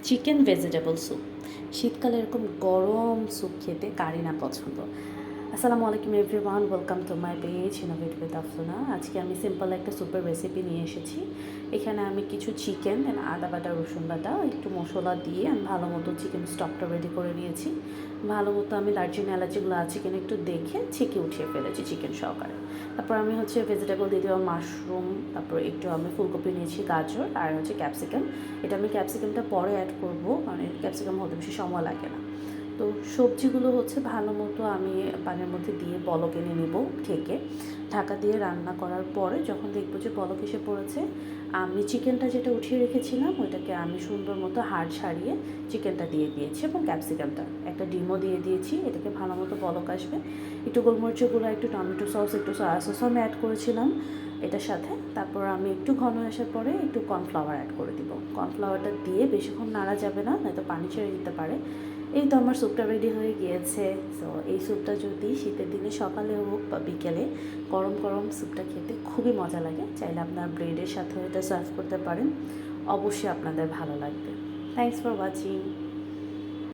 Chicken vegetable soup. শীতকালে এরকম গরম স্যুপ খেতে কারই না পছন্দ। আসসালামু আলাইকুম everyone, welcome to my page innovate with Afsona. আজকে আমি সিম্পল একটা স্যুপের রেসিপি নিয়ে এসেছি। এখানে আমি কিছু চিকেন, আদা বাটা, রসুন বাটা, একটু মশলা দিয়ে আমি ভালো মতো চিকেন স্টকটা রেডি করে নিয়েছি। ভালো মতো আমি দারচিনি এলাচিগুলো আছে কিনা একটু দেখে ছেঁকে উঠিয়ে ফেলেছি চিকেন সহকারে। তারপর আমি ভেজিটেবল দিয়ে দেওয়া মাশরুম, তারপর একটু আমি ফুলকপি নিয়েছি, গাজর আর ক্যাপসিকাম। এটা আমি ক্যাপসিকামটা পরে অ্যাড করব, মানে ক্যাপসিকাম হতে বেশি সময় লাগে না। তো সবজিগুলো ভালো মতো আমি পানির মধ্যে দিয়ে বলক এনে নেব ঢেকে। ঢাকা দিয়ে রান্না করার পরে যখন দেখব যে বলক এসে পড়েছে, আমি চিকেনটা যেটা উঠিয়ে রেখেছিলাম ওইটাকে আমি সুন্দর মতো হাড় ছাড়িয়ে চিকেনটা দিয়ে দিয়েছি এবং ক্যাপসিকামটা একটা ডিমও দিয়ে দিয়েছি। এটাকে ভালো মতো বলক আসবে, একটু গোলমরিচের গুঁড়া, একটু টমেটো সস, একটু সয়া সসও আমি অ্যাড করেছিলাম এটার সাথে। তারপর আমি একটু ঘন আসার পরে একটু কর্নফ্লাওয়ার অ্যাড করে দিব। কর্নফ্লাওয়ারটা দিয়ে বেশিক্ষণ নাড়া যাবে না, নয়তো পানি ছেড়ে দিতে পারে। এই তো আমার স্যুপটা রেডি হয়ে গিয়েছে। সো এই স্যুপটা যদি শীতের দিনে সকালে হোক বা বিকেলে গরম গরম স্যুপটা খেতে খুবই মজা লাগে। চাইলে আপনার ব্রেডের সাথেও এটা সার্ভ করতে পারেন, অবশ্যই আপনাদের ভালো লাগবে। Thanks for watching.